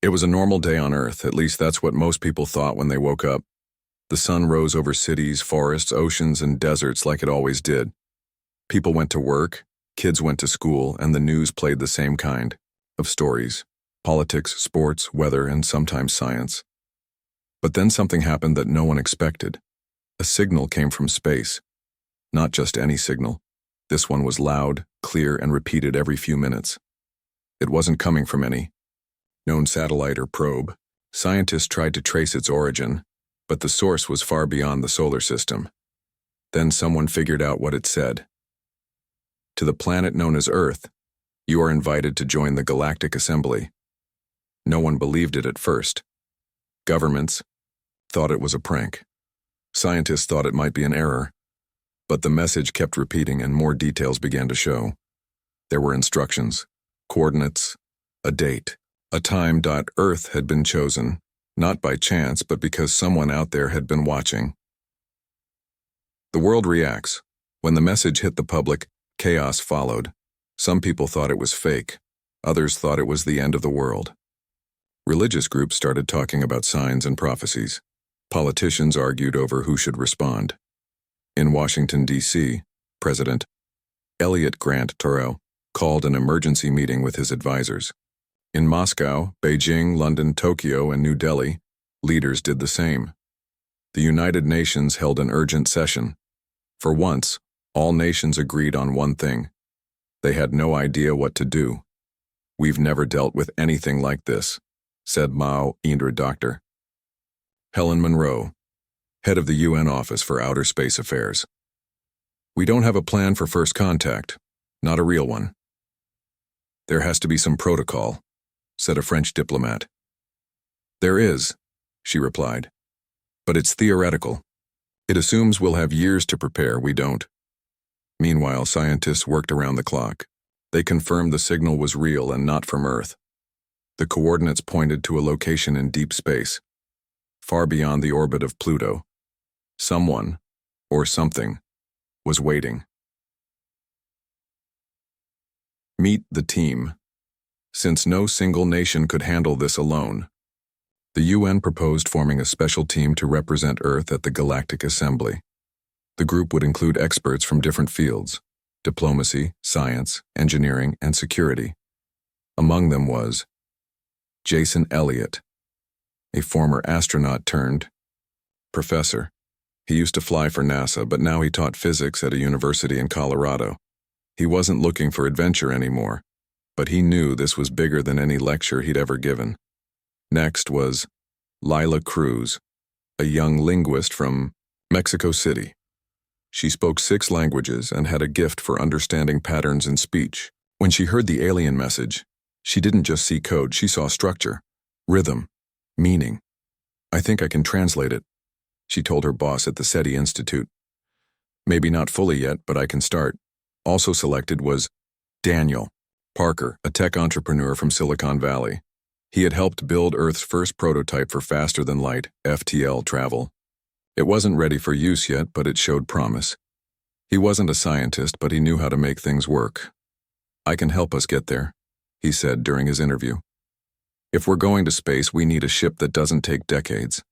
It was a normal day on Earth, at least that's what most people thought when they woke up. The sun rose over cities, forests, oceans, and deserts like it always did. People went to work, kids went to school, and the news played the same kind of stories: politics, sports, weather, and sometimes science. But then something happened that no one expected. A signal came from space. Not just any signal. This one was loud, clear, and repeated every few minutes. It wasn't coming from any known satellite or probe. Scientists tried to trace its origin, but the source was far beyond the solar system. Then someone figured out what it said. To the planet known as Earth, you are invited to join the Galactic Assembly. No one believed it at first. Governments thought it was a prank. Scientists thought it might be an error. But the message kept repeating and more details began to show. There were instructions, coordinates, a date, a time. Earth had been chosen, not by chance but because someone out there had been watching. The world reacts. When the message hit the public, chaos followed. Some people thought it was fake. Others thought it was the end of the world. Religious groups started talking about signs and prophecies. Politicians argued over who should respond. In Washington, D.C., President Elliott Grant Thoreau called an emergency meeting with his advisors. In Moscow, Beijing, London, Tokyo, and New Delhi, leaders did the same. The United Nations held an urgent session. For once, all nations agreed on one thing. They had no idea what to do. "We've never dealt with anything like this," said Mao Indra Dr. Helen Monroe, head of the UN Office for Outer Space Affairs. "We don't have a plan for first contact, not a real one." "There has to be some protocol," said a French diplomat. "There is," she replied. "But it's theoretical. It assumes we'll have years to prepare. We don't." Meanwhile, scientists worked around the clock. They confirmed the signal was real and not from Earth. The coordinates pointed to a location in deep space, far beyond the orbit of Pluto. Someone, or something, was waiting. Meet the team. Since no single nation could handle this alone, the UN proposed forming a special team to represent Earth at the Galactic Assembly. The group would include experts from different fields: diplomacy, science, engineering, and security. Among them was Jason Elliott, a former astronaut turned professor. He used to fly for NASA, but now he taught physics at a university in Colorado. He wasn't looking for adventure anymore, but he knew this was bigger than any lecture he'd ever given. Next was Lila Cruz, a young linguist from Mexico City. She spoke 6 languages and had a gift for understanding patterns in speech. When she heard the alien message, she didn't just see code, she saw structure, rhythm, meaning. "I think I can translate it," she told her boss at the SETI Institute. "Maybe not fully yet, but I can start." Also selected was Daniel Parker, a tech entrepreneur from Silicon Valley. He had helped build Earth's first prototype for faster-than-light (FTL) travel. It wasn't ready for use yet, but it showed promise. He wasn't a scientist, but he knew how to make things work. "I can help us get there," he said during his interview. "If we're going to space, we need a ship that doesn't take decades."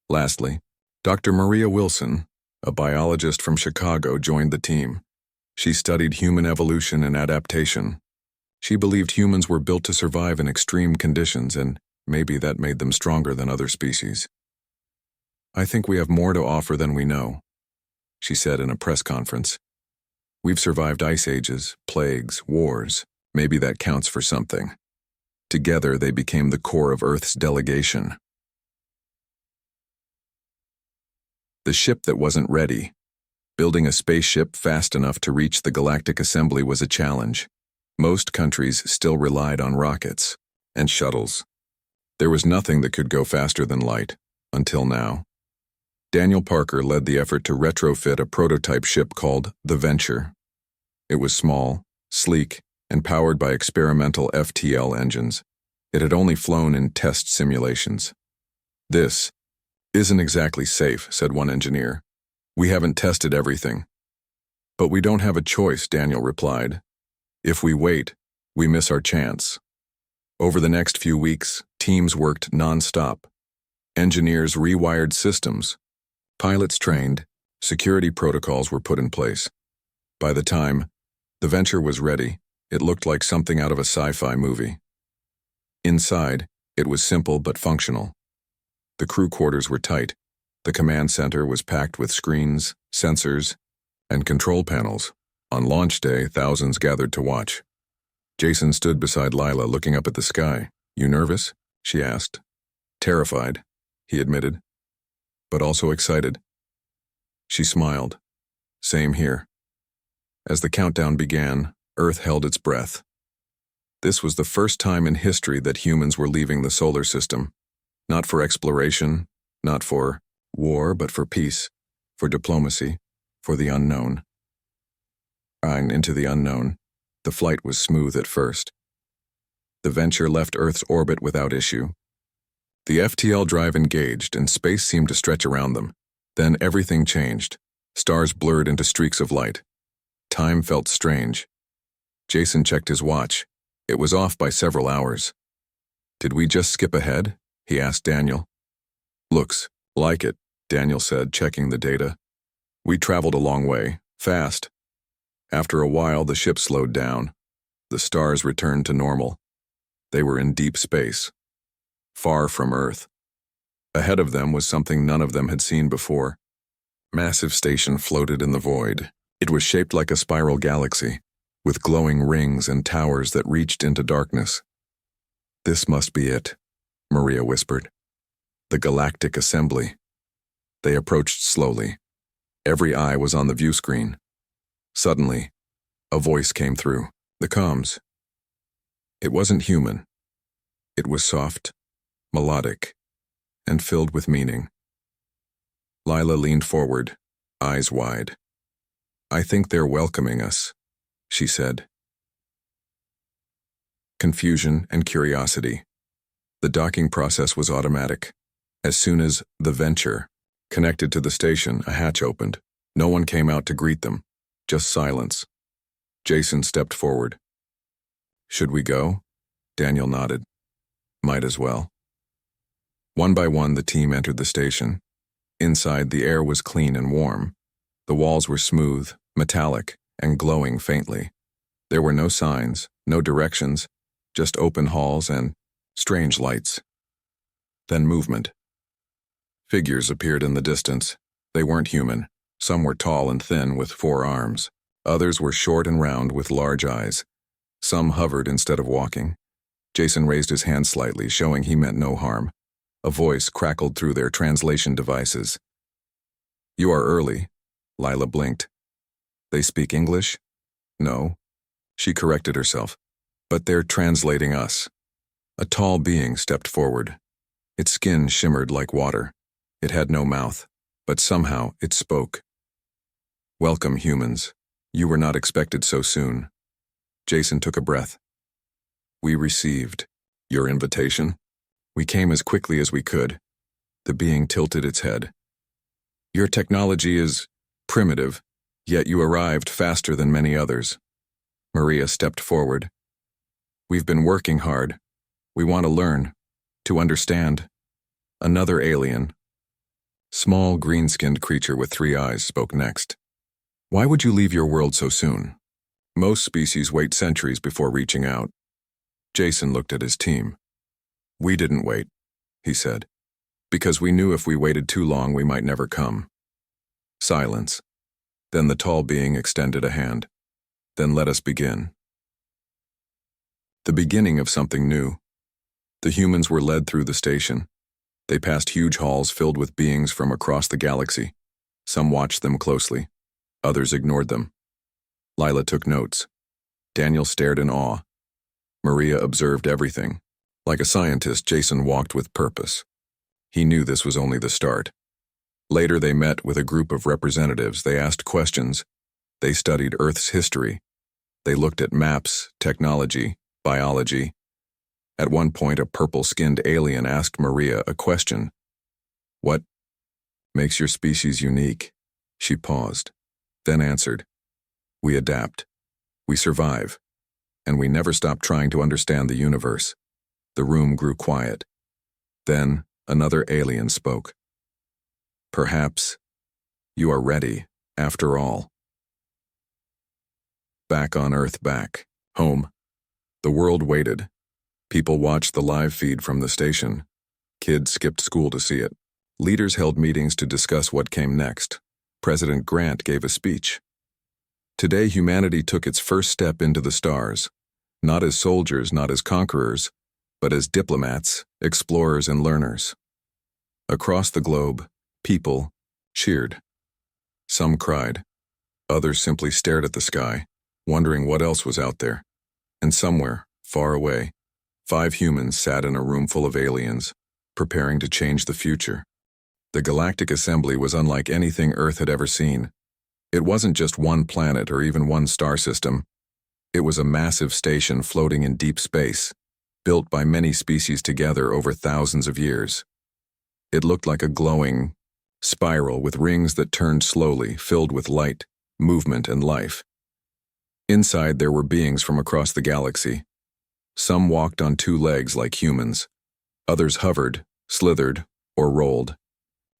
Lastly, Dr. Maria Wilson, a biologist from Chicago, joined the team. She studied human evolution and adaptation. She believed humans were built to survive in extreme conditions, and maybe that made them stronger than other species. "I think we have more to offer than we know," she said in a press conference. "We've survived ice ages, plagues, wars. Maybe that counts for something." Together, they became the core of Earth's delegation. The ship that wasn't ready. Building a spaceship fast enough to reach the Galactic Assembly was a challenge. Most countries still relied on rockets and shuttles. There was nothing that could go faster than light, until now. Daniel Parker led the effort to retrofit a prototype ship called the Venture. It was small, sleek, and powered by experimental FTL engines. It had only flown in test simulations. "This isn't exactly safe," said one engineer. "We haven't tested everything." "But we don't have a choice," Daniel replied. "If we wait, we miss our chance." Over the next few weeks, teams worked non-stop. Engineers rewired systems. Pilots trained. Security protocols were put in place. By the time the venture was ready, it looked like something out of a sci-fi movie. Inside, it was simple but functional. The crew quarters were tight. The command center was packed with screens, sensors, and control panels. On launch day, thousands gathered to watch. Jason stood beside Lila, looking up at the sky. "You nervous?" she asked. "Terrified," he admitted, "but also excited." She smiled. "Same here." As the countdown began, Earth held its breath. This was the first time in history that humans were leaving the solar system. Not for exploration, not for war, but for peace, for diplomacy, for the unknown. And into the unknown, the flight was smooth at first. The venture left Earth's orbit without issue. The FTL drive engaged, and space seemed to stretch around them. Then everything changed. Stars blurred into streaks of light. Time felt strange. Jason checked his watch. It was off by several hours. "Did we just skip ahead?" he asked Daniel. "Looks like it," Daniel said, checking the data. "We traveled a long way, fast." After a while, the ship slowed down. The stars returned to normal. They were in deep space, far from Earth. Ahead of them was something none of them had seen before. Massive station floated in the void. It was shaped like a spiral galaxy, with glowing rings and towers that reached into darkness. "This must be it," Maria whispered. "The Galactic Assembly." They approached slowly. Every eye was on the view screen. Suddenly, a voice came through the comms. It wasn't human. It was soft, melodic, and filled with meaning. Lila leaned forward, eyes wide. "I think they're welcoming us," she said. Confusion and curiosity. The docking process was automatic. As soon as the venture connected to the station, a hatch opened. No one came out to greet them, just silence. Jason stepped forward. "Should we go?" Daniel nodded. "Might as well." One by one, the team entered the station. Inside, the air was clean and warm. The walls were smooth, metallic, and glowing faintly. There were no signs, no directions, just open halls and strange lights. Then movement. Figures appeared in the distance. They weren't human. Some were tall and thin with 4 arms. Others were short and round with large eyes. Some hovered instead of walking. Jason raised his hand slightly, showing he meant no harm. A voice crackled through their translation devices. "You are early." Lila blinked. "They speak English?" "No." She corrected herself. "But they're translating us." A tall being stepped forward. Its skin shimmered like water. It had no mouth, but somehow it spoke. "Welcome, humans. You were not expected so soon." Jason took a breath. "We received your invitation. We came as quickly as we could." The being tilted its head. "Your technology is primitive, yet you arrived faster than many others." Maria stepped forward. "We've been working hard. We want to learn, to understand." Another alien, small green-skinned creature with 3 eyes, spoke next. "Why would you leave your world so soon? Most species wait centuries before reaching out." Jason looked at his team. "We didn't wait," he said, "because we knew if we waited too long we might never come." Silence. Then the tall being extended a hand. "Then let us begin." The beginning of something new. The humans were led through the station. They passed huge halls filled with beings from across the galaxy. Some watched them closely. Others ignored them. Lila took notes. Daniel stared in awe. Maria observed everything. Like a scientist, Jason walked with purpose. He knew this was only the start. Later they met with a group of representatives. They asked questions. They studied Earth's history. They looked at maps, technology, biology. At one point, a purple-skinned alien asked Maria a question. "What makes your species unique?" She paused, then answered, "We adapt. We survive. And we never stop trying to understand the universe." The room grew quiet. Then, another alien spoke. Perhaps you are ready, after all. Back on Earth, back home. The world waited. People watched the live feed from the station. Kids skipped school to see it. Leaders held meetings to discuss what came next. President Grant gave a speech. Today, humanity took its first step into the stars, not as soldiers, not as conquerors, but as diplomats, explorers, and learners. Across the globe, people cheered. Some cried. Others simply stared at the sky, wondering what else was out there. And somewhere, far away, 5 humans sat in a room full of aliens, preparing to change the future. The Galactic Assembly was unlike anything Earth had ever seen. It wasn't just one planet or even one star system. It was a massive station floating in deep space, built by many species together over thousands of years. It looked like a glowing spiral with rings that turned slowly, filled with light, movement, and life. Inside there were beings from across the galaxy. Some walked on 2 legs like humans. Others hovered, slithered, or rolled.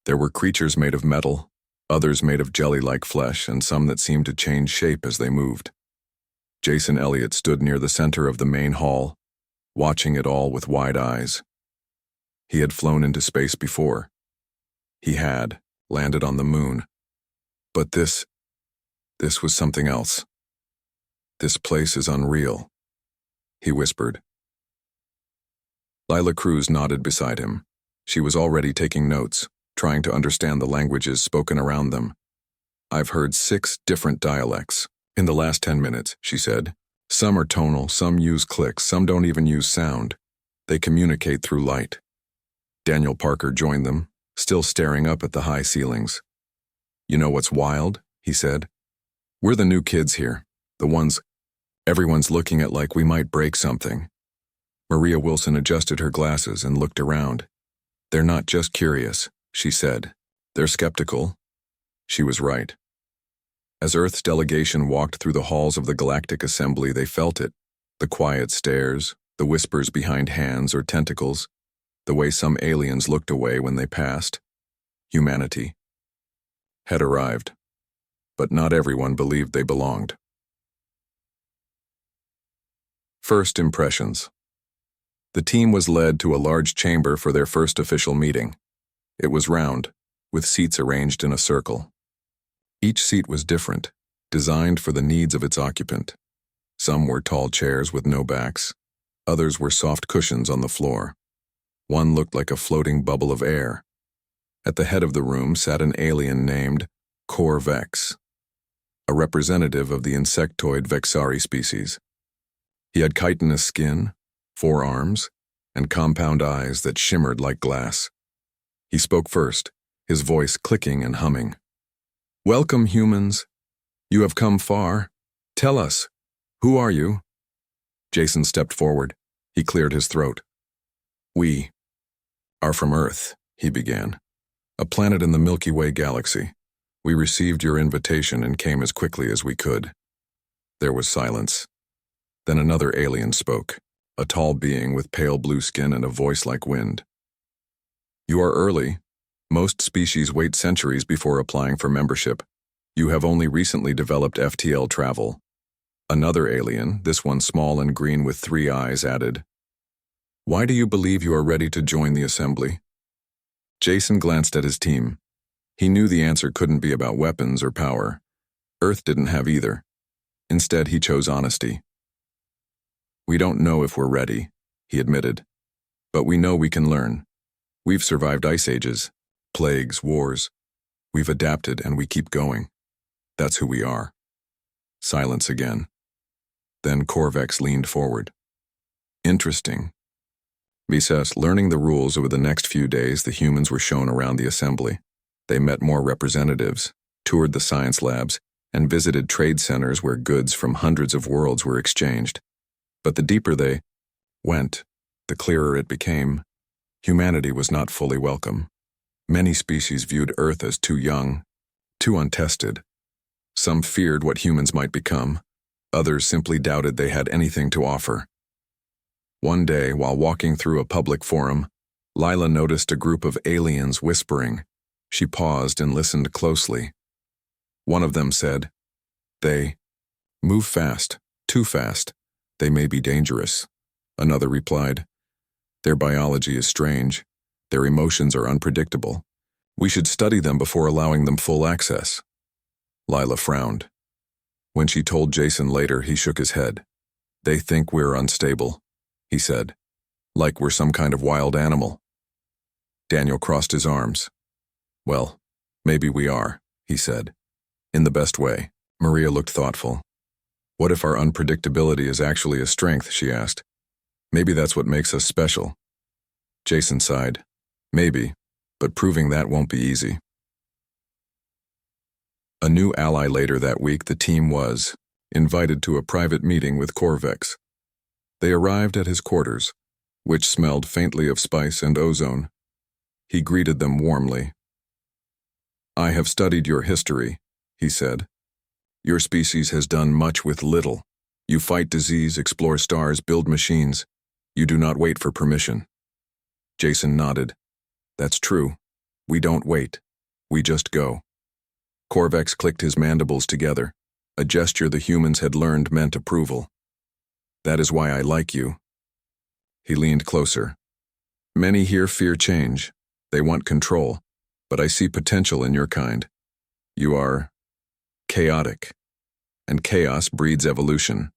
There were creatures made of metal, others made of jelly-like flesh, and some that seemed to change shape as they moved. Jason Elliott stood near the center of the main hall, watching it all with wide eyes. He had flown into space before. He had landed on the moon. But this was something else. This place is unreal, he whispered. Lila Cruz nodded beside him. She was already taking notes, trying to understand the languages spoken around them. I've heard 6 different dialects in the last 10 minutes, she said. Some are tonal, some use clicks, some don't even use sound. They communicate through light. Daniel Parker joined them, still staring up at the high ceilings. You know what's wild? He said. We're the new kids here, the ones everyone's looking at like we might break something. Maria Wilson adjusted her glasses and looked around. They're not just curious, she said. They're skeptical. She was right. As Earth's delegation walked through the halls of the Galactic Assembly, they felt it. The quiet stares, the whispers behind hands or tentacles, the way some aliens looked away when they passed. Humanity had arrived, but not everyone believed they belonged. First impressions. The team was led to a large chamber for their first official meeting. It was round, with seats arranged in a circle. Each seat was different, designed for the needs of its occupant. Some were tall chairs with no backs. Others were soft cushions on the floor. One looked like a floating bubble of air. At the head of the room sat an alien named Corvex, a representative of the insectoid Vexari species. He had chitinous skin, 4 arms, and compound eyes that shimmered like glass. He spoke first, his voice clicking and humming. Welcome, humans. You have come far. Tell us, who are you? Jason stepped forward. He cleared his throat. We are from Earth, he began. A planet in the Milky Way galaxy. We received your invitation and came as quickly as we could. There was silence. Then another alien spoke, a tall being with pale blue skin and a voice like wind. You are early. Most species wait centuries before applying for membership. You have only recently developed FTL travel. Another alien, this one small and green with 3 eyes, added, Why do you believe you are ready to join the assembly? Jason glanced at his team. He knew the answer couldn't be about weapons or power. Earth didn't have either. Instead, he chose honesty. We don't know if we're ready, he admitted. But we know we can learn. We've survived ice ages, plagues, wars. We've adapted and we keep going. That's who we are. Silence again. Then Corvex leaned forward. Interesting. Visas, learning the rules over the next few days, the humans were shown around the assembly. They met more representatives, toured the science labs, and visited trade centers where goods from hundreds of worlds were exchanged. But the deeper they went, the clearer it became. Humanity was not fully welcome. Many species viewed Earth as too young, too untested. Some feared what humans might become. Others simply doubted they had anything to offer. One day, while walking through a public forum, Lila noticed a group of aliens whispering. She paused and listened closely. One of them said, "They move fast, too fast. They may be dangerous." Another replied, "Their biology is strange. Their emotions are unpredictable. We should study them before allowing them full access." Lila frowned. When she told Jason later, he shook his head. "They think we're unstable," he said, "like we're some kind of wild animal." Daniel crossed his arms. "Well, maybe we are," he said, "in the best way." Maria looked thoughtful. "What if our unpredictability is actually a strength?" she asked. "Maybe that's what makes us special." Jason sighed. "Maybe, but proving that won't be easy." A new ally later that week, the team was invited to a private meeting with Corvex. They arrived at his quarters, which smelled faintly of spice and ozone. He greeted them warmly. "I have studied your history," he said. "Your species has done much with little. You fight disease, explore stars, build machines. You do not wait for permission." Jason nodded. "That's true. We don't wait. We just go." Corvex clicked his mandibles together, a gesture the humans had learned meant approval. "That is why I like you." He leaned closer. "Many here fear change. They want control, but I see potential in your kind. You are chaotic, and chaos breeds evolution."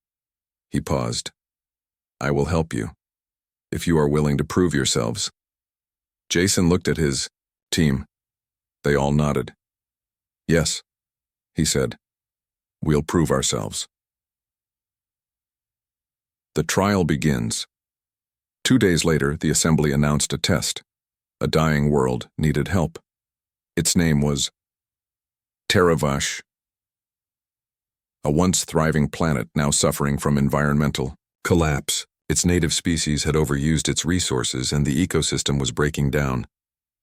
He paused. "I will help you, if you are willing to prove yourselves." Jason looked at his team. They all nodded. "Yes," he said. "We'll prove ourselves." The trial begins. 2 days later, the assembly announced a test. A dying world needed help. Its name was Teravash, a once thriving planet now suffering from environmental collapse. Its native species had overused its resources and the ecosystem was breaking down.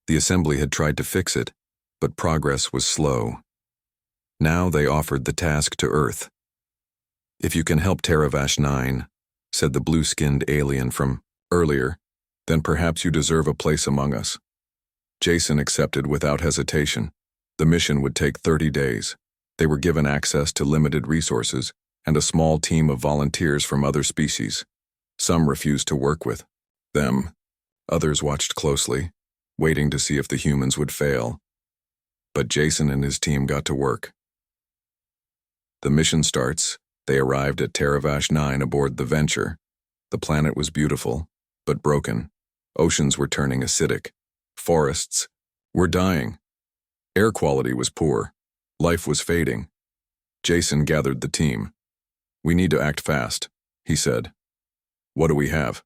The assembly had tried to fix it, but progress was slow. Now they offered the task to Earth. "If you can help Teravash 9, said the blue-skinned alien from earlier, then perhaps you deserve a place among us." Jason accepted without hesitation. The mission would take 30 days. They were given access to limited resources and a small team of volunteers from other species. Some refused to work with them. Others watched closely, waiting to see if the humans would fail. But Jason and his team got to work. The mission starts. They arrived at Teravash 9 aboard the Venture. The planet was beautiful, but broken. Oceans were turning acidic. Forests were dying. Air quality was poor. Life was fading. Jason gathered the team. "We need to act fast," he said. "What do we have?"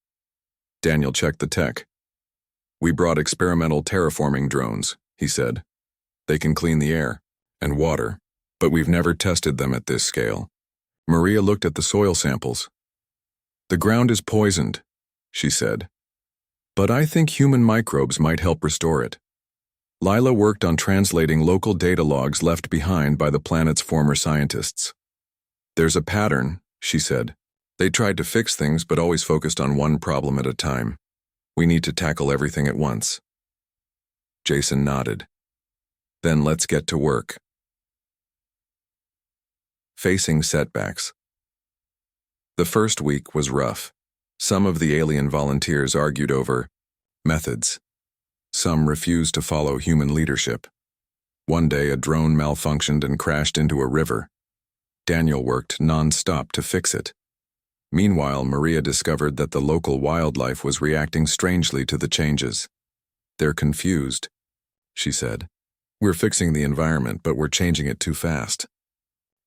Daniel checked the tech. "We brought experimental terraforming drones," he said. "They can clean the air and water, but we've never tested them at this scale." Maria looked at the soil samples. "The ground is poisoned," she said. "But I think human microbes might help restore it." Lila worked on translating local data logs left behind by the planet's former scientists. "There's a pattern," she said. "They tried to fix things but always focused on one problem at a time. We need to tackle everything at once." Jason nodded. "Then let's get to work." Facing setbacks. The first week was rough. Some of the alien volunteers argued over methods. Some refused to follow human leadership. One day, a drone malfunctioned and crashed into a river. Daniel worked non-stop to fix it. Meanwhile, Maria discovered that the local wildlife was reacting strangely to the changes. "They're confused," she said. "We're fixing the environment, but we're changing it too fast."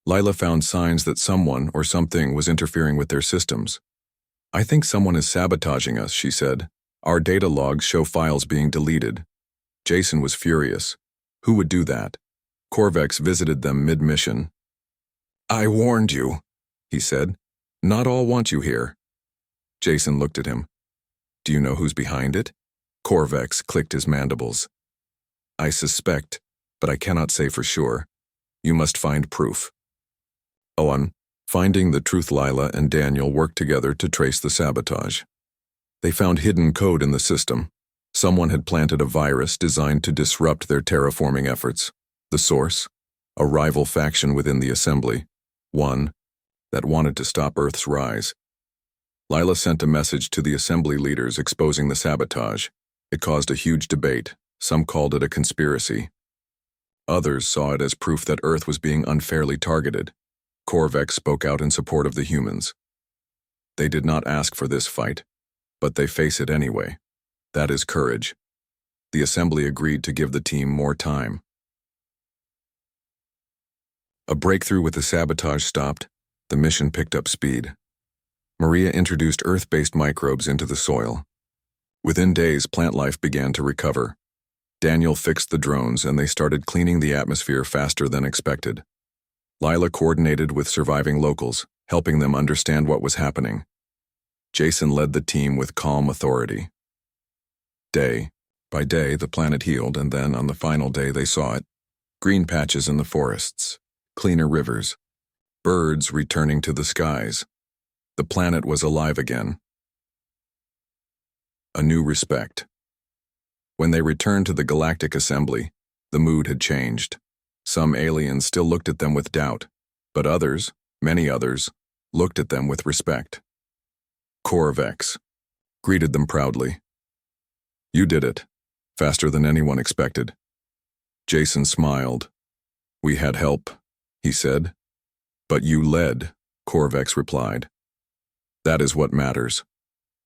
Lila found signs that someone or something was interfering with their systems. "I think someone is sabotaging us," she said. "Our data logs show files being deleted." Jason was furious. Who would do that? Corvex visited them mid-mission. "I warned you," he said. "Not all want you here." Jason looked at him. "Do you know who's behind it?" Corvex clicked his mandibles. "I suspect, but I cannot say for sure. You must find proof." On finding the truth, Lila and Daniel worked together to trace the sabotage. They found hidden code in the system. Someone had planted a virus designed to disrupt their terraforming efforts. The source? A rival faction within the assembly. One that wanted to stop Earth's rise. Lila sent a message to the assembly leaders exposing the sabotage. It caused a huge debate. Some called it a conspiracy. Others saw it as proof that Earth was being unfairly targeted. Korvax spoke out in support of the humans. They did not ask for this fight, but they face it anyway. That is courage. The assembly agreed to give the team more time. A breakthrough with the sabotage stopped. The mission picked up speed. Maria introduced Earth-based microbes into the soil. Within days, plant life began to recover. Daniel fixed the drones and they started cleaning the atmosphere faster than expected. Lila coordinated with surviving locals, helping them understand what was happening. Jason led the team with calm authority. Day by day, the planet healed, and then on the final day they saw it. Green patches in the forests, cleaner rivers, birds returning to the skies. The planet was alive again. A new respect. When they returned to the Galactic Assembly, the mood had changed. Some aliens still looked at them with doubt, but others, many others, looked at them with respect. Korvax greeted them proudly. You did it, faster than anyone expected. Jason smiled. We had help, he said. But you led, Korvax replied. That is what matters.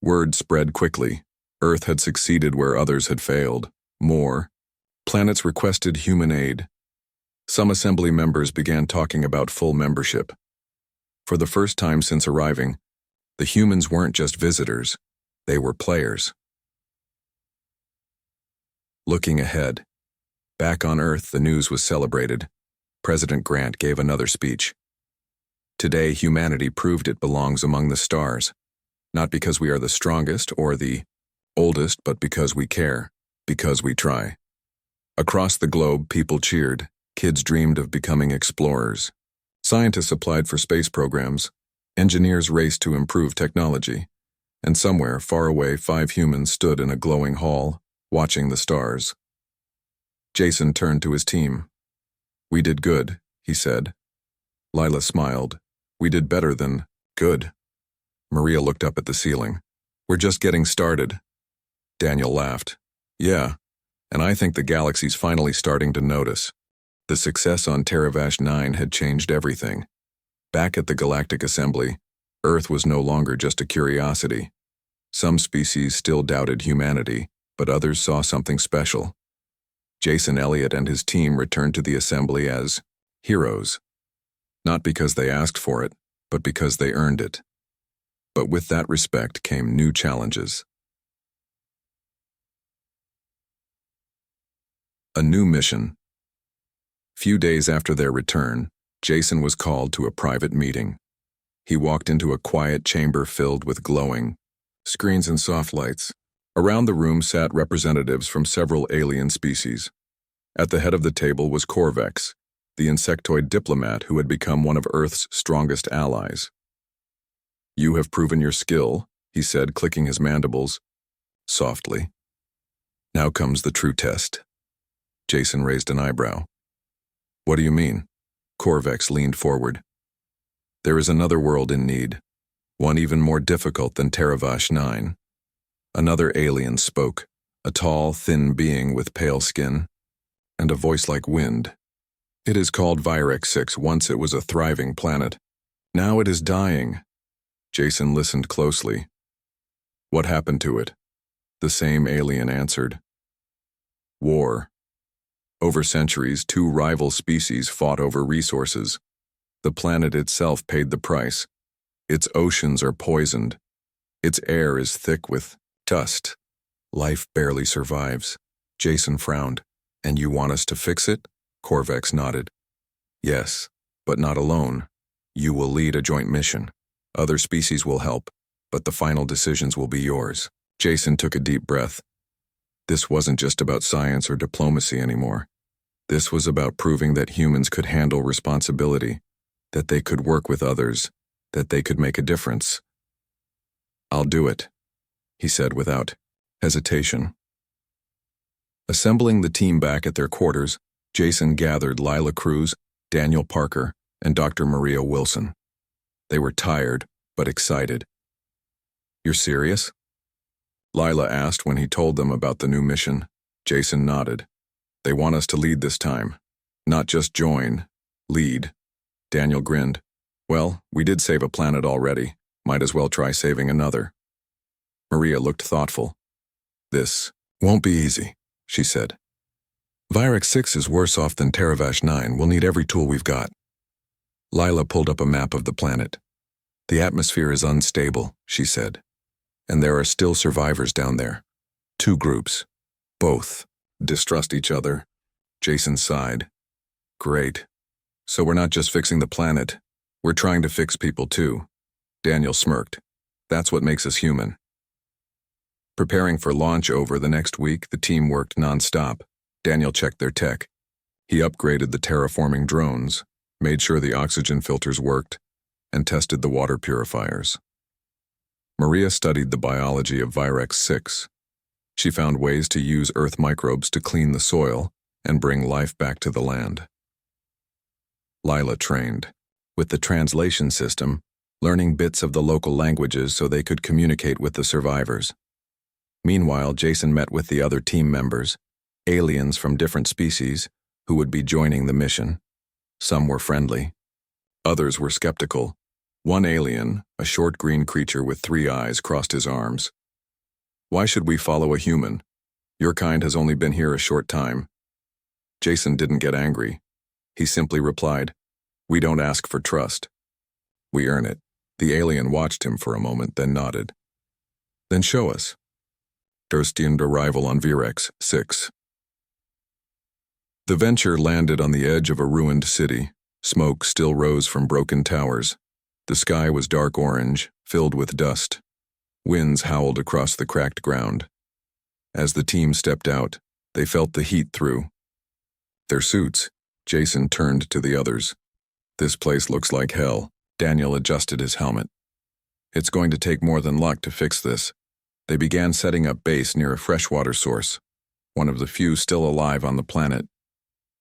Word spread quickly. Earth had succeeded where others had failed. More, planets requested human aid. Some assembly members began talking about full membership. For the first time since arriving, the humans weren't just visitors, they were players. Looking ahead, back on Earth, the news was celebrated. President Grant gave another speech. Today, humanity proved it belongs among the stars, not because we are the strongest or the oldest, but because we care, because we try. Across the globe, people cheered. Kids dreamed of becoming explorers. Scientists applied for space programs. Engineers raced to improve technology. And somewhere, far away, 5 humans stood in a glowing hall, watching the stars. Jason turned to his team. We did good, he said. Lila smiled. We did better than good. Maria looked up at the ceiling. We're just getting started. Daniel laughed. Yeah, and I think the galaxy's finally starting to notice. The success on Teravash 9 had changed everything. Back at the Galactic Assembly, Earth was no longer just a curiosity. Some species still doubted humanity, but others saw something special. Jason Elliott and his team returned to the assembly as heroes. Not because they asked for it, but because they earned it. But with that respect came new challenges. A new mission. Few days after their return, Jason was called to a private meeting. He walked into a quiet chamber filled with glowing screens and soft lights. Around the room sat representatives from several alien species. At the head of the table was Korvax, the insectoid diplomat who had become one of Earth's strongest allies. You have proven your skill, he said, clicking his mandibles softly. Now comes the true test. Jason raised an eyebrow. What do you mean? Korvax leaned forward. There is another world in need, one even more difficult than Teravash 9. Another alien spoke, a tall, thin being with pale skin, and a voice like wind. It is called Virex 6. Once it was a thriving planet. Now it is dying. Jason listened closely. What happened to it? The same alien answered. War. Over centuries, 2 rival species fought over resources. The planet itself paid the price. Its oceans are poisoned. Its air is thick with dust. Life barely survives. Jason frowned. And you want us to fix it? Korvax nodded. Yes, but not alone. You will lead a joint mission. Other species will help, but the final decisions will be yours. Jason took a deep breath. This wasn't just about science or diplomacy anymore. This was about proving that humans could handle responsibility, that they could work with others, that they could make a difference. I'll do it. he said without hesitation. Assembling the team back at their quarters, Jason gathered Lila Cruz, Daniel Parker, and Dr. Maria Wilson. They were tired, but excited. "You're serious?" Lila asked when he told them about the new mission. Jason nodded. "They want us to lead this time. Not just join, lead." Daniel grinned. "Well, we did save a planet already. Might as well try saving another." Maria looked thoughtful. "This won't be easy," she said. "Virex 6 is worse off than Teravash 9. We'll need every tool we've got." Lila pulled up a map of the planet. "The atmosphere is unstable," she said. "And there are still survivors down there. 2 groups. Both distrust each other." Jason sighed. "Great. So we're not just fixing the planet. We're trying to fix people too." Daniel smirked. "That's what makes us human." Preparing for launch over the next week, the team worked non-stop. Daniel checked their tech. He upgraded the terraforming drones, made sure the oxygen filters worked, and tested the water purifiers. Maria studied the biology of Virex 6. She found ways to use Earth microbes to clean the soil and bring life back to the land. Lila trained with the translation system, learning bits of the local languages so they could communicate with the survivors. Meanwhile, Jason met with the other team members, aliens from different species, who would be joining the mission. Some were friendly. Others were skeptical. One alien, a short green creature with 3 eyes, crossed his arms. "Why should we follow a human? Your kind has only been here a short time." Jason didn't get angry. He simply replied, "We don't ask for trust. We earn it." The alien watched him for a moment, then nodded. "Then show us." Destined arrival on Virex 6. The Venture landed on the edge of a ruined city. Smoke still rose from broken towers. The sky was dark orange, filled with dust. Winds howled across the cracked ground. As the team stepped out, they felt the heat through their suits. Jason turned to the others. "This place looks like hell." Daniel adjusted his helmet. "It's going to take more than luck to fix this." They began setting up base near a freshwater source, one of the few still alive on the planet.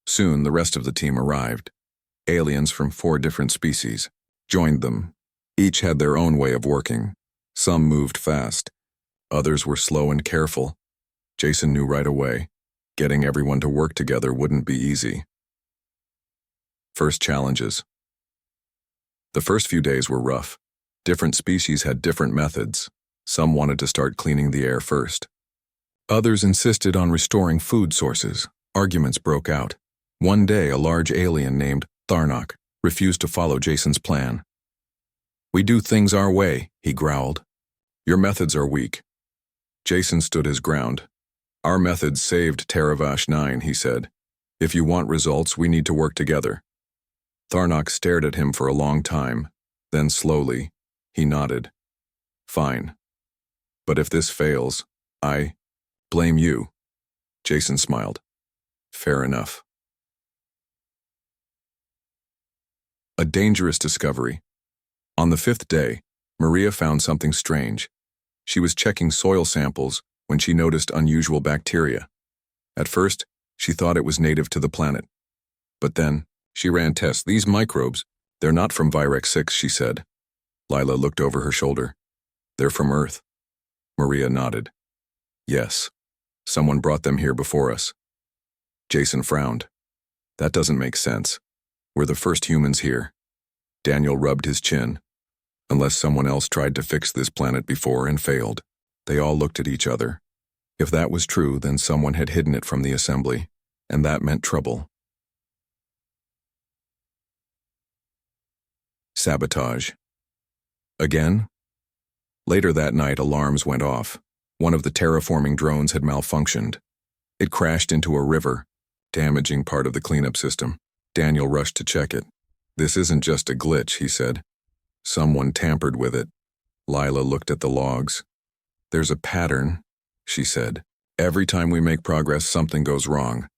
Soon, the rest of the team arrived. Aliens from 4 different species joined them. Each had their own way of working. Some moved fast. Others were slow and careful. Jason knew right away, getting everyone to work together wouldn't be easy. First challenges. The first few days were rough. Different species had different methods. Some wanted to start cleaning the air first. Others insisted on restoring food sources. Arguments broke out. One day, a large alien named Tharnok refused to follow Jason's plan. "We do things our way," he growled. "Your methods are weak." Jason stood his ground. "Our methods saved Teravash 9, he said. "If you want results, we need to work together." Tharnok stared at him for a long time. Then slowly, he nodded. "Fine. But if this fails, I blame you." Jason smiled. "Fair enough." A dangerous discovery. On the 5th day, Maria found something strange. She was checking soil samples when she noticed unusual bacteria. At first, she thought it was native to the planet. But then, she ran tests. "These microbes, they're not from Virex 6, she said. Lila looked over her shoulder. "They're from Earth." Maria nodded. "Yes, someone brought them here before us." Jason frowned. "That doesn't make sense. We're the first humans here." Daniel rubbed his chin. "Unless someone else tried to fix this planet before and failed." They all looked at each other. If that was true, then someone had hidden it from the assembly, and that meant trouble. Sabotage. Again? Later that night, alarms went off. One of the terraforming drones had malfunctioned. It crashed into a river, damaging part of the cleanup system. Daniel rushed to check it. "This isn't just a glitch," he said. "Someone tampered with it." Lila looked at the logs. "There's a pattern," she said. "Every time we make progress, something goes wrong."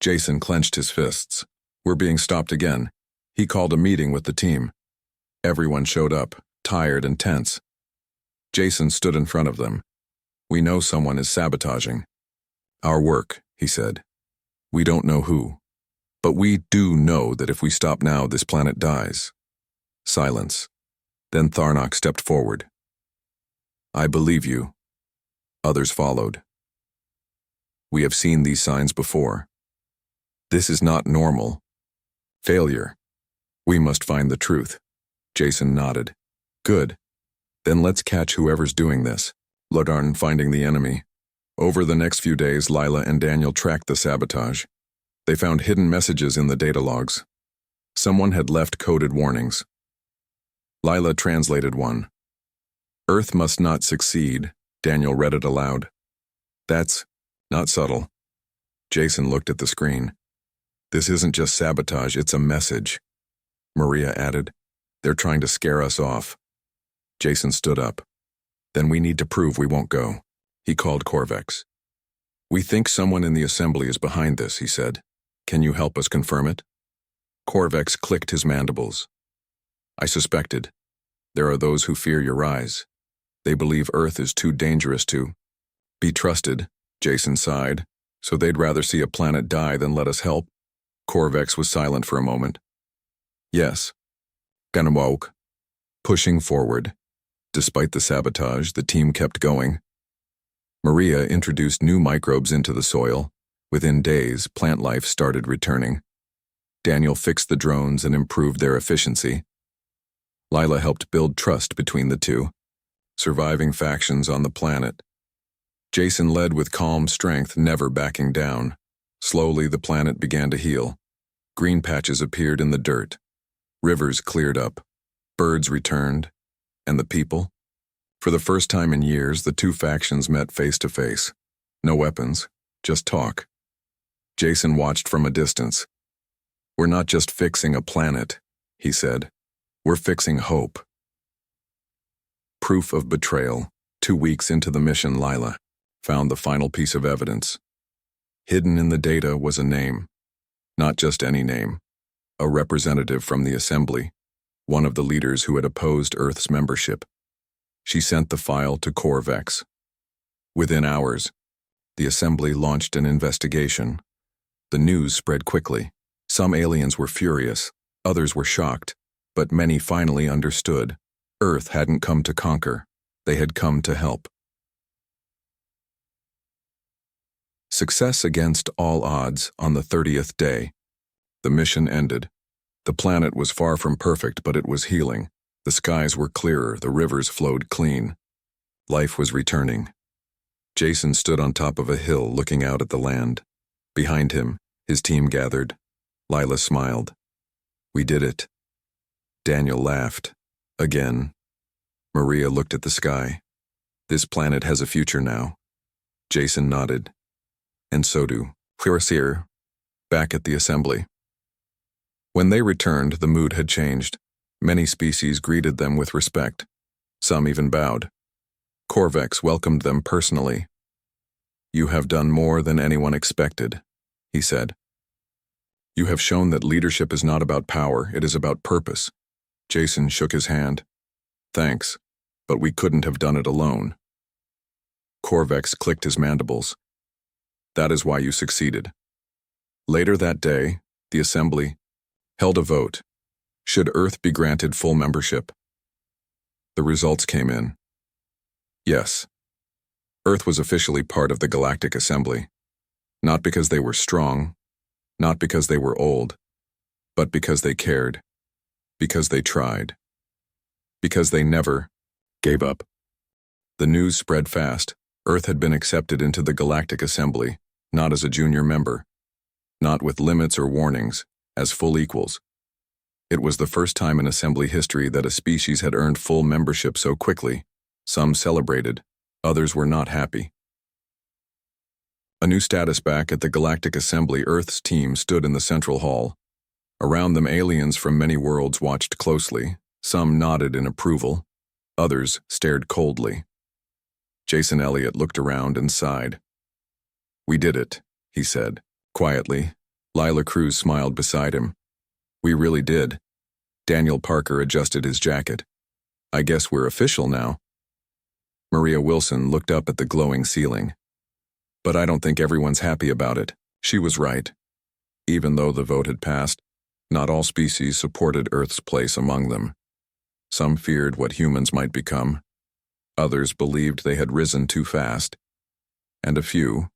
Jason clenched his fists. "We're being stopped again." He called a meeting with the team. Everyone showed up, tired and tense. Jason stood in front of them. We know someone is sabotaging our work, he said. We don't know who. But we do know that if we stop now, this planet dies. Silence. Then Tharnak stepped forward. I believe you. Others followed. We have seen these signs before. This is not normal. Failure. We must find the truth. Jason nodded. Good. Then let's catch whoever's doing this. Lodarn finding the enemy. Over the next few days, Lila and Daniel tracked the sabotage. They found hidden messages in the data logs. Someone had left coded warnings. Lila translated one. Earth must not succeed. Daniel read it aloud. That's not subtle. Jason looked at the screen. This isn't just sabotage, it's a message. Maria added. They're trying to scare us off. Jason stood up. Then we need to prove we won't go. He called Corvex. We think someone in the assembly is behind this, he said. Can you help us confirm it? Corvex clicked his mandibles. I suspected. There are those who fear your rise. They believe Earth is too dangerous to be trusted, Jason sighed, so they'd rather see a planet die than let us help. Corvex was silent for a moment. Yes. Ganamwoke. Pushing forward. Despite the sabotage, the team kept going. Maria introduced new microbes into the soil. Within days, plant life started returning. Daniel fixed the drones and improved their efficiency. Lila helped build trust between the two, surviving factions on the planet. Jason led with calm strength, never backing down. Slowly, the planet began to heal. Green patches appeared in the dirt. Rivers cleared up. Birds returned. And the people? For the first time in years, the two factions met face to face. No weapons, just talk. Jason watched from a distance. We're not just fixing a planet, he said. We're fixing hope. Proof of betrayal. 2 weeks into the mission, Lila found the final piece of evidence. Hidden in the data was a name. Not just any name. A representative from the assembly. One of the leaders who had opposed Earth's membership. She sent the file to Corvex. Within hours, the assembly launched an investigation. The news spread quickly. Some aliens were furious, others were shocked, but many finally understood. Earth hadn't come to conquer, they had come to help. Success against all odds on the 30th day. The mission ended. The planet was far from perfect, but it was healing. The skies were clearer, the rivers flowed clean. Life was returning. Jason stood on top of a hill looking out at the land. Behind him, his team gathered. Lila smiled. We did it. Daniel laughed. Again. Maria looked at the sky. This planet has a future now. Jason nodded. And so do Clearseer, back at the assembly. When they returned, the mood had changed. Many species greeted them with respect. Some even bowed. Corvex welcomed them personally. You have done more than anyone expected, he said. You have shown that leadership is not about power, it is about purpose. Jason shook his hand. Thanks, but we couldn't have done it alone. Corvex clicked his mandibles. That is why you succeeded. Later that day, the assembly held a vote. Should Earth be granted full membership? The results came in. Yes. Earth was officially part of the Galactic Assembly. Not because they were strong, not because they were old, but because they cared, because they tried, because they never gave up. The news spread fast. Earth had been accepted into the Galactic Assembly, not as a junior member, not with limits or warnings, as full equals. It was the first time in assembly history that a species had earned full membership so quickly. Some celebrated, others were not happy. A new status back at the Galactic Assembly, Earth's team stood in the central hall. Around them, aliens from many worlds watched closely. Some nodded in approval, others stared coldly. Jason Elliott looked around and sighed. We did it, he said, quietly. Lila Cruz smiled beside him. We really did. Daniel Parker adjusted his jacket. I guess we're official now. Maria Wilson looked up at the glowing ceiling. But I don't think everyone's happy about it. She was right. Even though the vote had passed, not all species supported Earth's place among them. Some feared what humans might become. Others believed they had risen too fast. And a few,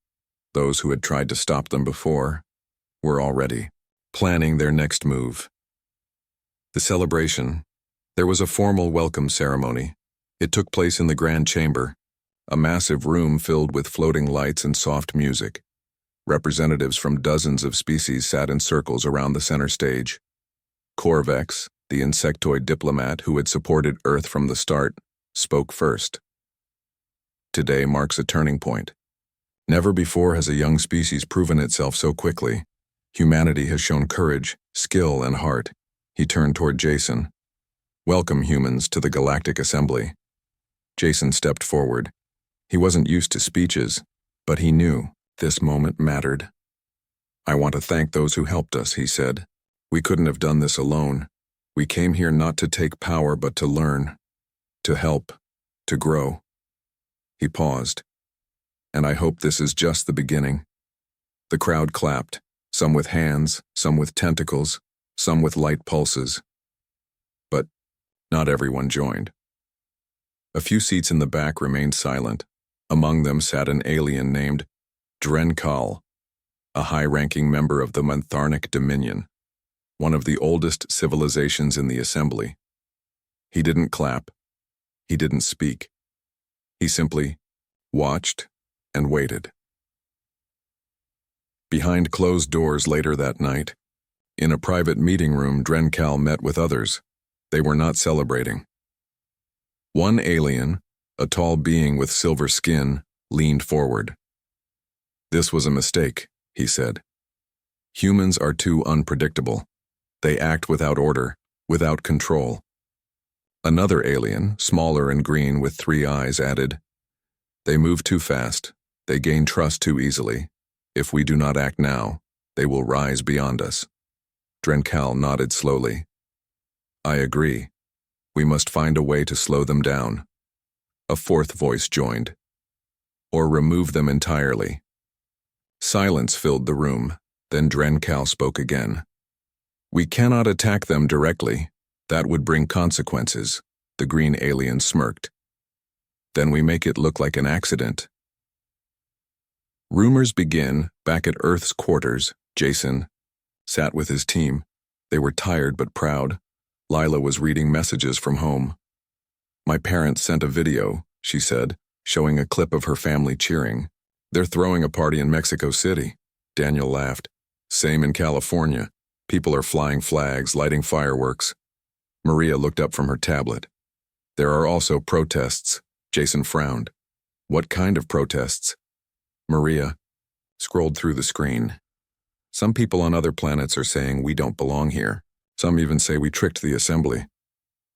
those who had tried to stop them before, were already planning their next move. The celebration. There was a formal welcome ceremony. It took place in the Grand Chamber, a massive room filled with floating lights and soft music. Representatives from dozens of species sat in circles around the center stage. Corvex, the insectoid diplomat who had supported Earth from the start, spoke first. Today marks a turning point. Never before has a young species proven itself so quickly. Humanity has shown courage, skill, and heart. He turned toward Jason. Welcome, humans, to the Galactic Assembly. Jason stepped forward. He wasn't used to speeches, but he knew this moment mattered. I want to thank those who helped us, he said. We couldn't have done this alone. We came here not to take power, but to learn, to help, to grow. He paused. And I hope this is just the beginning. The crowd clapped, some with hands, some with tentacles, some with light pulses. But not everyone joined. A few seats in the back remained silent. Among them sat an alien named Drenkal, a high-ranking member of the Mantharnic Dominion, one of the oldest civilizations in the assembly. He didn't clap. He didn't speak. He simply watched and waited. Behind closed doors later that night, in a private meeting room, Drenkal met with others. They were not celebrating. One alien, a tall being with silver skin, leaned forward. This was a mistake, he said. Humans are too unpredictable. They act without order, without control. Another alien, smaller and green with 3 eyes, added, They move too fast. They gain trust too easily. If we do not act now, they will rise beyond us. Drenkal nodded slowly. I agree. We must find a way to slow them down. A fourth voice joined. Or remove them entirely. Silence filled the room. Then Drenkal spoke again. We cannot attack them directly. That would bring consequences. The green alien smirked. Then we make it look like an accident. Rumors begin. Back at Earth's quarters, Jason sat with his team. They were tired but proud. Lila was reading messages from home. My parents sent a video, she said, showing a clip of her family cheering. They're throwing a party in Mexico City. Daniel laughed. Same in California. People are flying flags, lighting fireworks. Maria looked up from her tablet. There are also protests. Jason frowned. What kind of protests? Maria scrolled through the screen. Some people on other planets are saying we don't belong here. Some even say we tricked the assembly.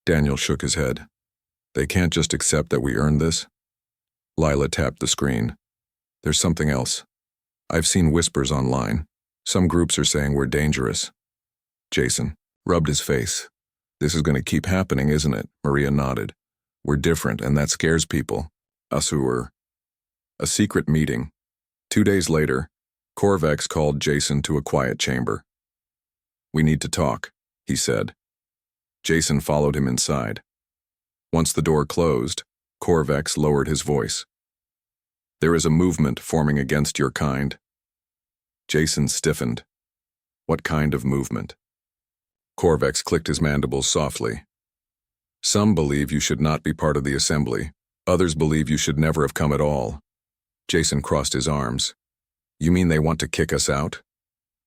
Daniel shook his head. They can't just accept that we earned this. Lila tapped the screen. There's something else. I've seen whispers online. Some groups are saying we're dangerous. Jason rubbed his face. This is going to keep happening, isn't it? Maria nodded. We're different, and that scares people. Us who were. A secret meeting. 2 days later, Corvex called Jason to a quiet chamber. We need to talk, he said. Jason followed him inside. Once the door closed, Corvex lowered his voice. There is a movement forming against your kind. Jason stiffened. What kind of movement? Corvex clicked his mandibles softly. Some believe you should not be part of the assembly. Others believe you should never have come at all. Jason crossed his arms. You mean they want to kick us out?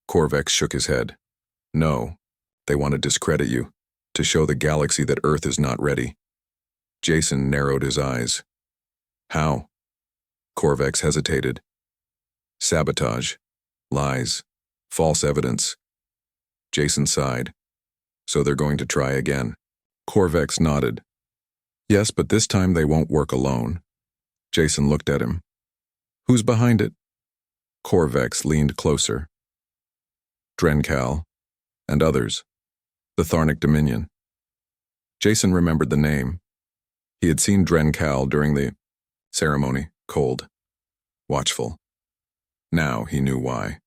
Corvex shook his head. No, they want to discredit you, to show the galaxy that Earth is not ready. Jason narrowed his eyes. How? Corvex hesitated. Sabotage, lies, false evidence. Jason sighed. So they're going to try again. Corvex nodded. Yes, but this time they won't work alone. Jason looked at him. Who's behind it? Corvex leaned closer. Drenkal, and others. The Tharnic Dominion. Jason remembered the name. He had seen Drenkal during the Ceremony, cold, watchful. Now he knew why.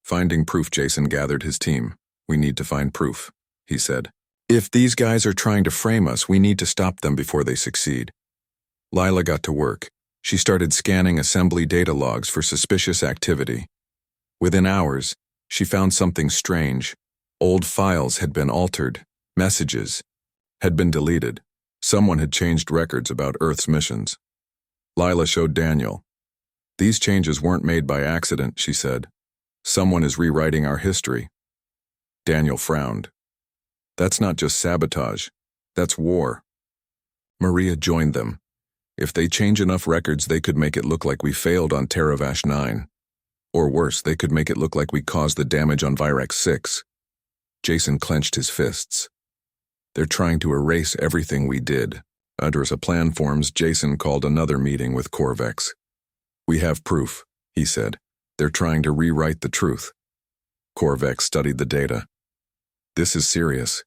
Finding proof. Jason gathered his team. We need to find proof, he said. If these guys are trying to frame us, we need to stop them before they succeed. Lila got to work. She started scanning assembly data logs for suspicious activity. Within hours, she found something strange. Old files had been altered. Messages had been deleted. Someone had changed records about Earth's missions. Lila showed Daniel. These changes weren't made by accident, she said. Someone is rewriting our history. Daniel frowned. That's not just sabotage. That's war. Maria joined them. If they change enough records, they could make it look like we failed on Teravash 9. Or worse, they could make it look like we caused the damage on Virex 6. Jason clenched his fists. They're trying to erase everything we did. As a plan forms, Jason called another meeting with Corvex. We have proof, he said. They're trying to rewrite the truth. Corvex studied the data. This is serious.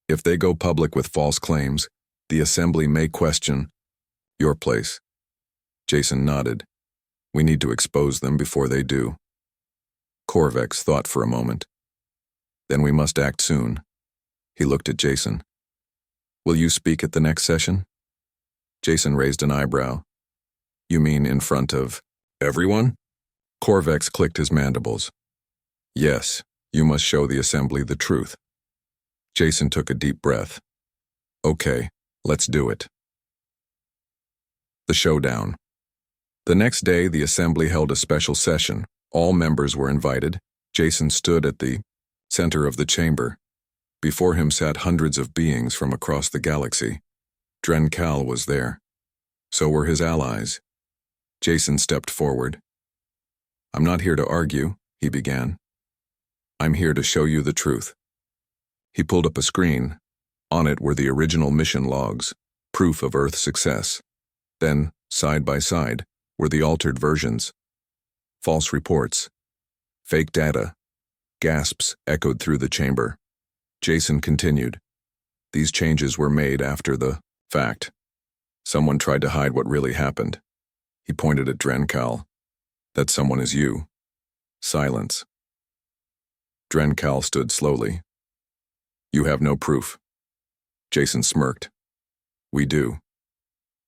If they go public with false claims, the Assembly may question your place. Jason nodded. We need to expose them before they do. Corvex thought for a moment. Then we must act soon. He looked at Jason. Will you speak at the next session? Jason raised an eyebrow. You mean in front of everyone? Corvex clicked his mandibles. Yes, you must show the Assembly the truth. Jason took a deep breath. Okay, let's do it. The showdown. The next day, the Assembly held a special session. All members were invited. Jason stood at the center of the chamber. Before him sat hundreds of beings from across the galaxy. Drencal was there. So were his allies. Jason stepped forward. I'm not here to argue, he began. I'm here to show you the truth. He pulled up a screen. On it were the original mission logs, proof of Earth's success. Then, side by side, were the altered versions. False reports. Fake data. Gasps echoed through the chamber. Jason continued. These changes were made after the fact. Someone tried to hide what really happened. He pointed at Drencal. That someone is you. Silence. Drencal stood slowly. You have no proof. Jason smirked. We do.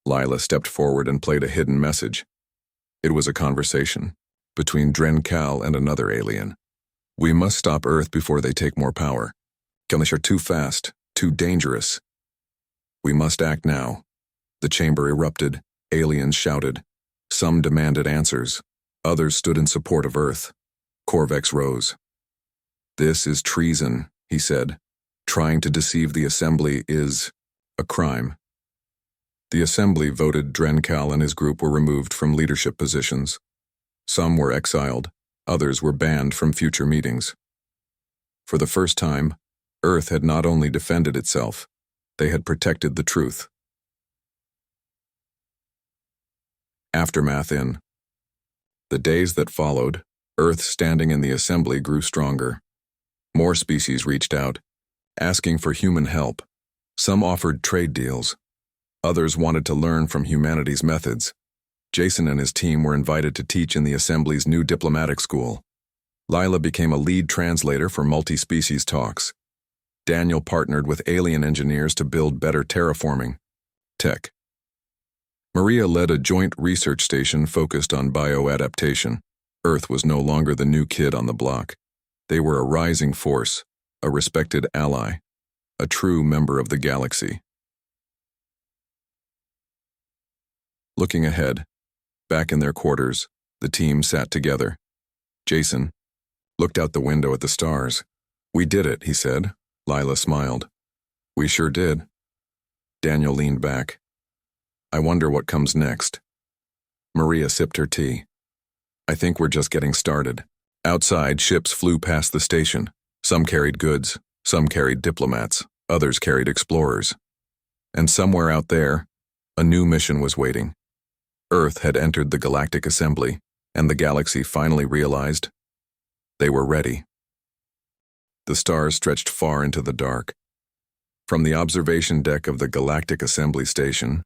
Lila stepped forward and played a hidden message. It was a conversation between Drencal and another alien. We must stop Earth before they take more power. Kalish are too fast, too dangerous. We must act now. The chamber erupted. Aliens shouted. Some demanded answers. Others stood in support of Earth. Corvex rose. This is treason, he said. Trying to deceive the Assembly is a crime. The Assembly voted Drencal and his group were removed from leadership positions. Some were exiled. Others were banned from future meetings. For the first time, Earth had not only defended itself, they had protected the truth. Aftermath. In the days that followed, Earth standing in the Assembly grew stronger. More species reached out, asking for human help. Some offered trade deals. Others wanted to learn from humanity's methods. Jason and his team were invited to teach in the Assembly's new diplomatic school. Lila became a lead translator for multi-species talks. Daniel partnered with alien engineers to build better terraforming tech. Maria led a joint research station focused on bioadaptation. Earth was no longer the new kid on the block. They were a rising force, a respected ally, a true member of the galaxy. Looking ahead, back in their quarters, the team sat together. Jason looked out the window at the stars. We did it, he said. Lila smiled. We sure did. Daniel leaned back. I wonder what comes next. Maria sipped her tea. I think we're just getting started. Outside, ships flew past the station. Some carried goods, some carried diplomats, others carried explorers. And somewhere out there, a new mission was waiting. Earth had entered the Galactic Assembly, and the galaxy finally realized they were ready. The stars stretched far into the dark. From the observation deck of the Galactic Assembly Station,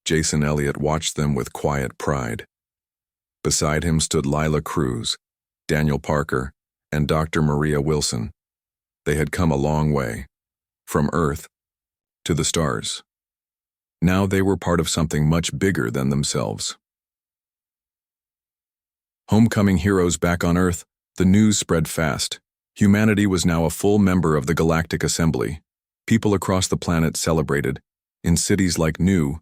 Jason Elliott watched them with quiet pride. Beside him stood Lila Cruz, Daniel Parker, and Dr. Maria Wilson. They had come a long way, from Earth to the stars. Now they were part of something much bigger than themselves. Homecoming heroes back on Earth, the news spread fast. Humanity was now a full member of the Galactic Assembly. People across the planet celebrated. In cities like New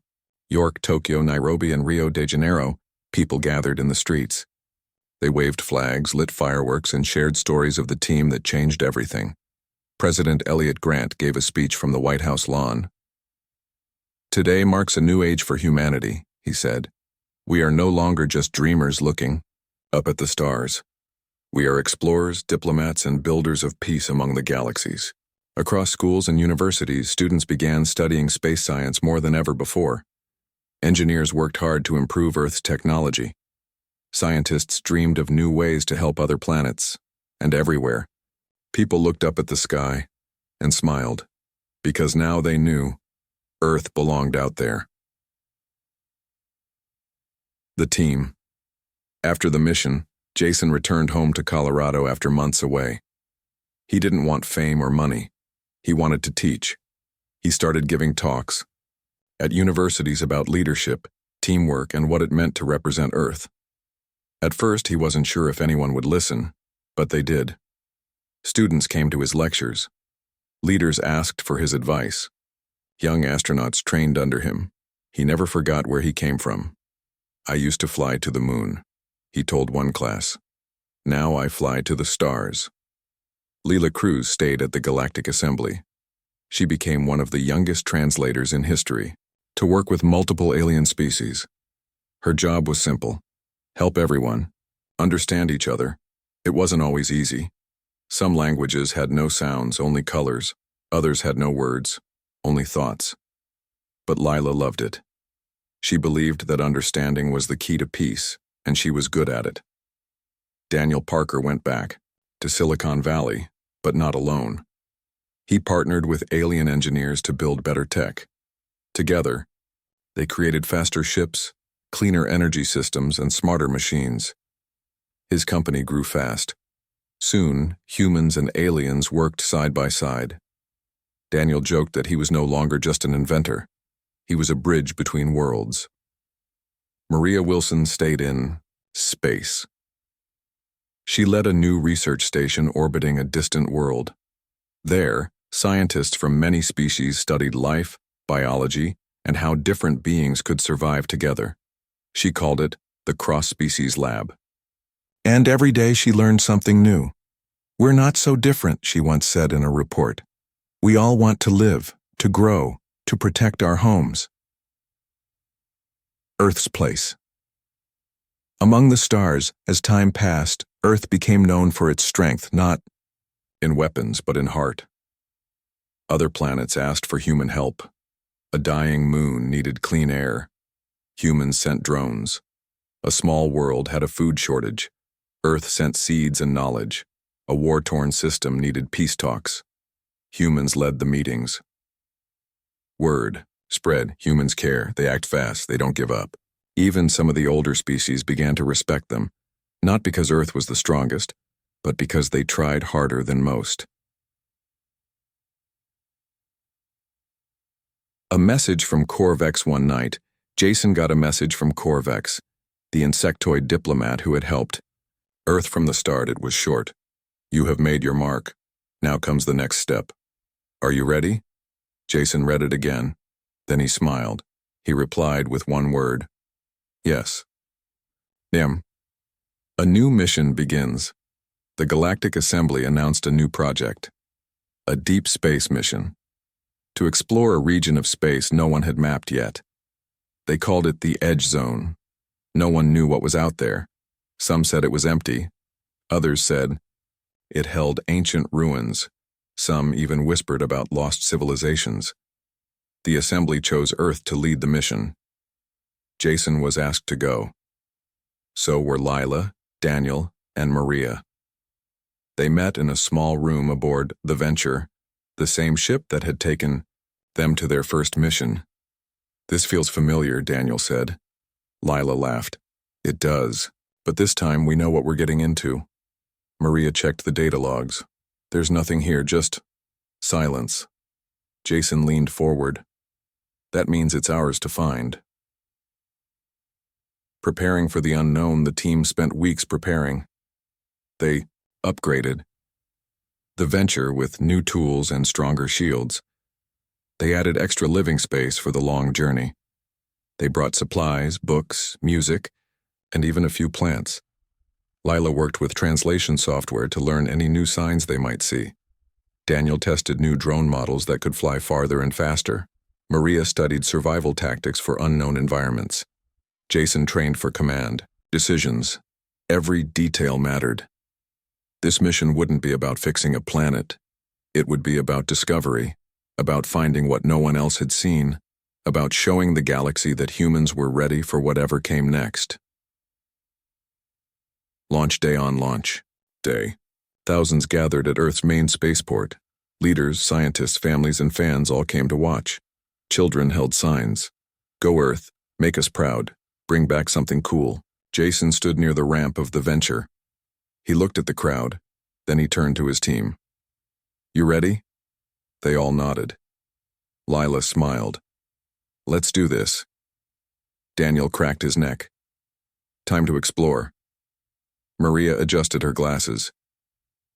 York, Tokyo, Nairobi, and Rio de Janeiro, people gathered in the streets. They waved flags, lit fireworks, and shared stories of the team that changed everything. President Elliott Grant gave a speech from the White House lawn. "Today marks a new age for humanity," he said. "We are no longer just dreamers looking up at the stars. We are explorers, diplomats, and builders of peace among the galaxies." Across schools and universities, students began studying space science more than ever before. Engineers worked hard to improve Earth's technology. Scientists dreamed of new ways to help other planets, and everywhere, people looked up at the sky and smiled, because now they knew Earth belonged out there. The team. After the mission, Jason returned home to Colorado after months away. He didn't want fame or money. He wanted to teach. He started giving talks at universities about leadership, teamwork, and what it meant to represent Earth. At first, he wasn't sure if anyone would listen, but they did. Students came to his lectures. Leaders asked for his advice. Young astronauts trained under him. He never forgot where he came from. "I used to fly to the moon," he told one class. "Now I fly to the stars." Lila Cruz stayed at the Galactic Assembly. She became one of the youngest translators in history, to work with multiple alien species. Her job was simple: help everyone, understand each other. It wasn't always easy. Some languages had no sounds, only colors. Others had no words, only thoughts. But Lila loved it. She believed that understanding was the key to peace, and she was good at it. Daniel Parker went back to Silicon Valley, but not alone. He partnered with alien engineers to build better tech. Together, they created faster ships, cleaner energy systems, and smarter machines. His company grew fast. Soon, humans and aliens worked side by side. Daniel joked that he was no longer just an inventor. He was a bridge between worlds. Maria Wilson stayed in space. She led a new research station orbiting a distant world. There, scientists from many species studied life, biology, and how different beings could survive together. She called it the Cross-Species Lab. And every day she learned something new. "We're not so different," she once said in a report. "We all want to live, to grow, to protect our homes." Earth's place. Among the stars, as time passed, Earth became known for its strength, not in weapons, but in heart. Other planets asked for human help. A dying moon needed clean air. Humans sent drones. A small world had a food shortage. Earth sent seeds and knowledge. A war-torn system needed peace talks. Humans led the meetings. Word spread: humans care, they act fast, they don't give up. Even some of the older species began to respect them, not because Earth was the strongest, but because they tried harder than most. A message from Corvex. One night, Jason got a message from Corvex, the insectoid diplomat who had helped. "Earth from the start, it was short. You have made your mark. Now comes the next step. Are you ready?" Jason read it again. Then he smiled. He replied with one word: "Yes." Damn. A new mission begins. The Galactic Assembly announced a new project. A deep space mission. To explore a region of space no one had mapped yet. They called it the Edge Zone. No one knew what was out there. Some said it was empty. Others said it held ancient ruins. Some even whispered about lost civilizations. The Assembly chose Earth to lead the mission. Jason was asked to go. So were Lila, Daniel, and Maria. They met in a small room aboard the Venture, the same ship that had taken them to their first mission. This feels familiar, Daniel said. Lila laughed. It does, but this time we know what we're getting into. Maria checked the data logs. There's nothing here, just silence. Jason leaned forward. That means it's ours to find. Preparing for the unknown, the team spent weeks preparing. They upgraded the venture with new tools and stronger shields. They added extra living space for the long journey. They brought supplies, books, music, and even a few plants. Lila worked with translation software to learn any new signs they might see. Daniel tested new drone models that could fly farther and faster. Maria studied survival tactics for unknown environments. Jason trained for command, decisions. Every detail mattered. This mission wouldn't be about fixing a planet. It would be about discovery, about finding what no one else had seen, about showing the galaxy that humans were ready for whatever came next. Launch day on launch day. Thousands gathered at Earth's main spaceport. Leaders, scientists, families, and fans all came to watch. Children held signs. Go Earth, make us proud, bring back something cool. Jason stood near the ramp of the venture. He looked at the crowd, then he turned to his team. You ready? They all nodded. Lila smiled. Let's do this. Daniel cracked his neck. Time to explore. Maria adjusted her glasses.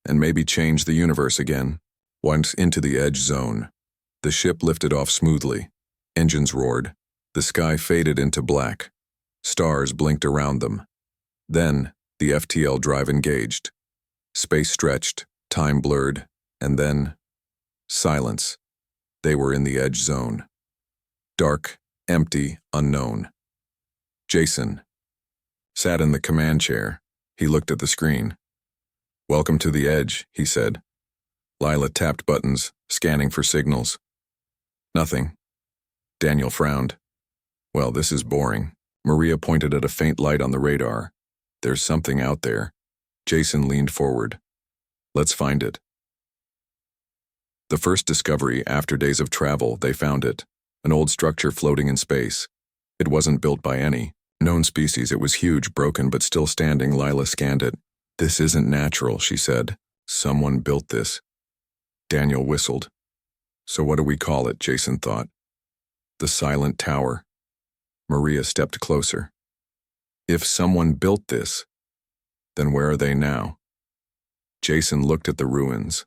And maybe change the universe again. Once into the edge zone. The ship lifted off smoothly. Engines roared. The sky faded into black. Stars blinked around them. Then, the FTL drive engaged. Space stretched, time blurred, and then silence. They were in the edge zone. Dark, empty, unknown. Jason sat in the command chair. He looked at the screen. Welcome to the edge, he said. Lila tapped buttons, scanning for signals. Nothing. Daniel frowned. Well, this is boring. Maria pointed at a faint light on the radar. There's something out there. Jason leaned forward. Let's find it. The first discovery after days of travel, they found it. An old structure floating in space. It wasn't built by any known species. It was huge, broken, but still standing. Lila scanned it. This isn't natural, she said. Someone built this. Daniel whistled. So what do we call it, Jason thought. The Silent Tower. Maria stepped closer. If someone built this, then where are they now? Jason looked at the ruins.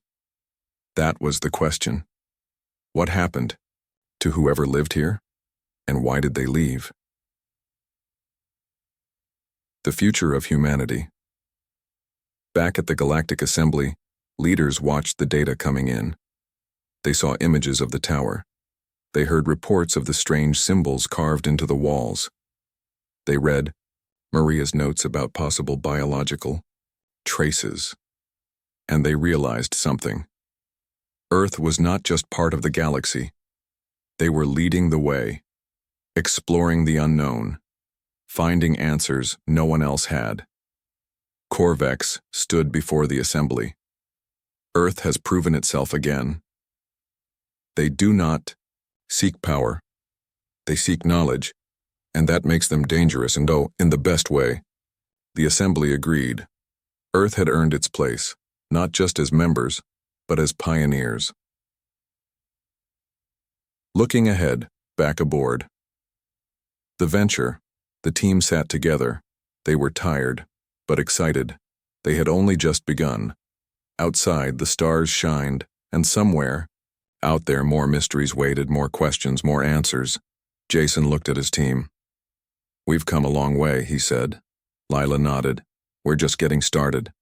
That was the question. What happened to whoever lived here, and why did they leave? The future of humanity. Back at the Galactic Assembly, leaders watched the data coming in. They saw images of the tower. They heard reports of the strange symbols carved into the walls. They read Maria's notes about possible biological traces. And they realized something. Earth was not just part of the galaxy. They were leading the way, exploring the unknown, finding answers no one else had. Corvex stood before the assembly. Earth has proven itself again. They do not seek power. They seek knowledge, and that makes them dangerous and in the best way. The assembly agreed. Earth had earned its place, not just as members, but as pioneers. Looking ahead, back aboard. The venture, the team sat together. They were tired, but excited. They had only just begun. Outside, the stars shined, and somewhere, out there, more mysteries waited, more questions, more answers. Jason looked at his team. We've come a long way, he said. Lila nodded. We're just getting started.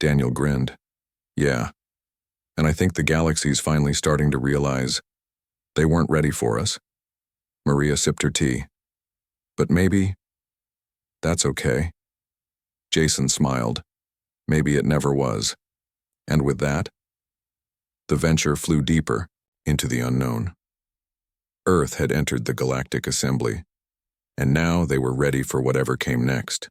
Daniel grinned. Yeah. And I think the galaxy's finally starting to realize they weren't ready for us. Maria sipped her tea. But maybe that's okay. Jason smiled. Maybe it never was. And with that, the venture flew deeper into the unknown. Earth had entered the Galactic Assembly, and now they were ready for whatever came next.